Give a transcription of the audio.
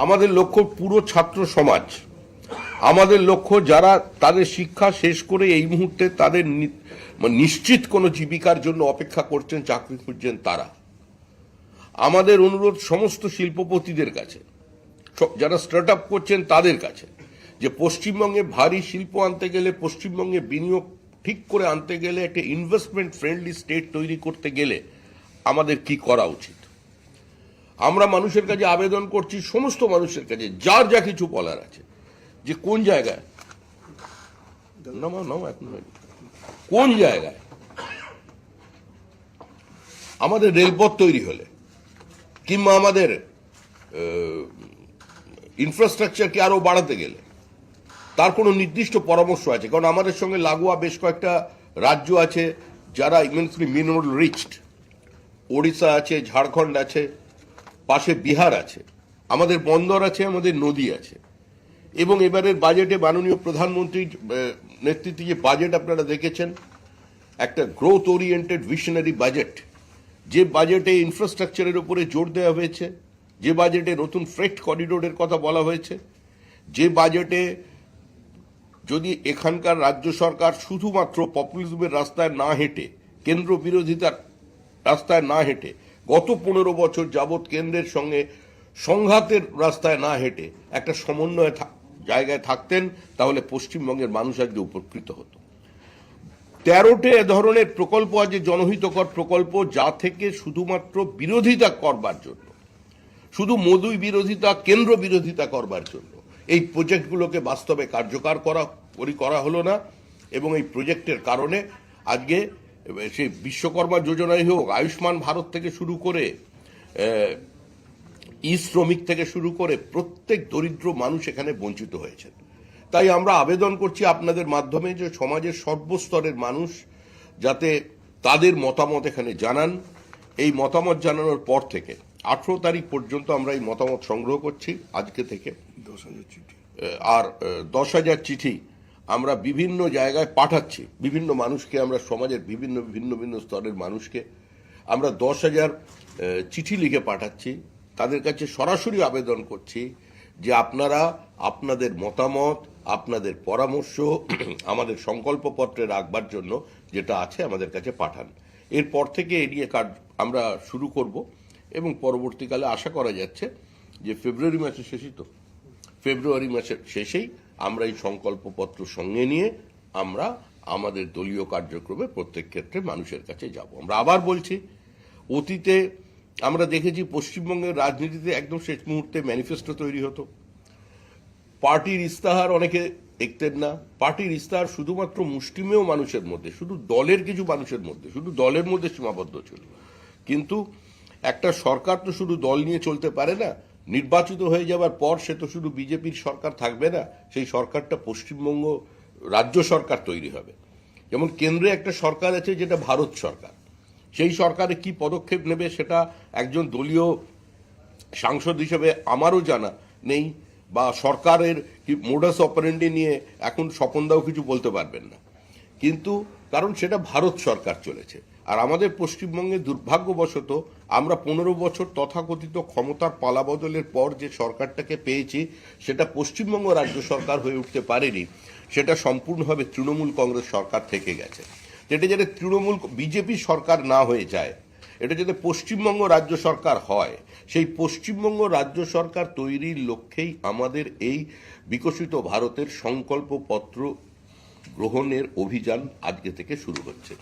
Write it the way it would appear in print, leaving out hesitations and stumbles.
আমাদের লক্ষ্য পুরো ছাত্র সমাজ, আমাদের লক্ষ্য যারা তাদের শিক্ষা শেষ করে এই মুহূর্তে তাদের নিশ্চিত কোনো জীবিকার জন্য অপেক্ষা করছেন, চাকরি খুঁজছেন তারা। আমাদের অনুরোধ সমস্ত শিল্পপতিদের কাছে, যারা স্টার্ট আপ করছেন তাদের কাছে, যে পশ্চিমবঙ্গে ভারী শিল্প আনতে গেলে, পশ্চিমবঙ্গে বিনিয়োগ ঠিক করে আনতে গেলে, একটা ইনভেস্টমেন্ট ফ্রেন্ডলি স্টেট তৈরি করতে গেলে আমাদের কি করা উচিত। আমরা মানুষের কাছে আবেদন করছি, সমস্ত মানুষের কাছে, যার যা কিছু বলার আছে, যে কোন জায়গায় কোন জায়গায় আমাদের রেলপথ তৈরি হলে কিংবা আমাদের ইনফ্রাস্ট্রাকচারকে আরো বাড়াতে গেলে তার কোনো নির্দিষ্ট পরামর্শ আছে। কারণ আমাদের সঙ্গে লাগোয়া বেশ কয়েকটা রাজ্য আছে যারা ইমেন্সলি মিনারেল রিচড। ওড়িশা আছে, ঝাড়খণ্ড আছে, পাশে বিহার আছে, আমাদের বন্দর আছে, আমাদের নদী আছে। এবং এবারের বাজেটে মাননীয় প্রধানমন্ত্রীর নেতৃত্বে যে বাজেট আপনারা দেখেছেন, একটা গ্রোথ ওরিয়েন্টেড ভিশনারি বাজেট, যে বাজেটে ইনফ্রাস্ট্রাকচারের উপরে জোর দেওয়া হয়েছে, যে বাজেটে নতুন ফ্রেট করিডোরের কথা বলা হয়েছে, যে বাজেটে যদি এখানকার রাজ্য সরকার শুধুমাত্র পপুলিজমের রাস্তায় না হেঁটে, কেন্দ্র বিরোধিতার রাস্তায় না হেঁটে, গত 15 বছর যাবৎ কেন্দ্রের সঙ্গে সংঘাতের রাস্তায় না হেঁটে একটা সমন্বয় জায়গায় থাকতেন, তাহলে পশ্চিমবঙ্গের মানুষ আজকে উপকৃত হতো। 13টে এ ধরনের প্রকল্প আছে, জনহিতকর প্রকল্প, যা থেকে শুধুমাত্র বিরোধিতা করবার জন্য, শুধু মোদি বিরোধিতা, কেন্দ্র বিরোধিতা করবার জন্য এই প্রজেক্টগুলোকে বাস্তবে কার্যকর করা হলো না। এবং এই প্রজেক্টের কারণে আজকে সেই বিশ্বকর্মা যোজনাই হোক, আয়ুষ্মান ভারত থেকে শুরু করে, ই শ্রমিক থেকে শুরু করে প্রত্যেক দরিদ্র মানুষ এখানে বঞ্চিত হয়েছেন। তাই আমরা আবেদন করছি আপনাদের মাধ্যমে যে সমাজের সর্বস্তরের মানুষ যাতে তাদের মতামত এখানে জানান। এই মতামত জানানোর পর থেকে 18 তারিখ পর্যন্ত আমরা এই মতামত সংগ্রহ করছি। আজকে থেকে 10,000 চিঠি, আর 10,000 চিঠি আমরা বিভিন্ন জায়গায় পাঠাচ্ছি, বিভিন্ন মানুষকে, আমরা সমাজের ভিন্ন ভিন্ন স্তরের মানুষকে আমরা 10,000 চিঠি লিখে পাঠাচ্ছি। তাদের কাছে সরাসরি আবেদন করছি যে আপনারা আপনাদের মতামত, আপনাদের পরামর্শ আমাদের সংকল্পপত্রে রাখবার জন্য যেটা আছে আমাদের কাছে পাঠান। এরপর থেকে এ নিয়ে কাজ আমরা শুরু করব এবং পরবর্তীকালে আশা করা যাচ্ছে যে ফেব্রুয়ারি মাসের শেষেই আমরা এই সংকল্পপত্র সঙ্গে নিয়ে আমরা আমাদের দলীয় কার্যক্রমে প্রত্যেক ক্ষেত্রে মানুষের কাছে যাব। আমরা আবার বলছি, অতীতে আমরা দেখেছি পশ্চিমবঙ্গের রাজনীতিতে একদম শেষ মুহূর্তে ম্যানিফেস্টো তৈরি হতো, পার্টির ইস্তাহার অনেকে দেখতেন না, পার্টির ইস্তাহার শুধুমাত্র মুষ্টিমেয় মানুষের মধ্যে, শুধু দলের কিছু মানুষের মধ্যে, শুধু দলের মধ্যে সীমাবদ্ধ ছিল। কিন্তু একটা সরকার তো শুধু দল নিয়ে চলতে পারে না, নির্বাচিত হয়ে যাওয়ার পর সে তো শুধু বিজেপির সরকার থাকবে না, সেই সরকারটা পশ্চিমবঙ্গ রাজ্য সরকার তৈরি হবে। যেমন কেন্দ্রে একটা সরকার আছে যেটা ভারত সরকার, সেই সরকারে কি পদক্ষেপ নেবে সেটা একজন দলীয় সাংসদ হিসেবে আমারও জানা নেই, বা সরকারের মোডাস অপারেন্ডি নিয়ে এখন স্বপনদাও কিছু বলতে পারবেন না। কিন্তু কারণ সেটা ভারত সরকার চলেছে। আর আমাদের পশ্চিমবঙ্গে দুর্ভাগ্যবশত আমরা 15 বছর তথাকথিত ক্ষমতার পালাবদলের পর যে সরকারটাকে পেয়েছি, সেটা পশ্চিমবঙ্গ রাজ্য সরকার হয়ে উঠতে পারেনি, সেটা সম্পূর্ণভাবে তৃণমূল কংগ্রেস সরকার থেকে গেছে। যেটা যাতে তৃণমূল বিজেপি সরকার না হয়ে যায়, এটা যাতে পশ্চিমবঙ্গ রাজ্য সরকার হয়, সেই পশ্চিমবঙ্গ রাজ্য সরকার তৈরির লক্ষ্যেই আমাদের এই বিকশিত ভারতের সংকল্পপত্র গ্রহণের অভিযান আজকে থেকে শুরু হচ্ছে।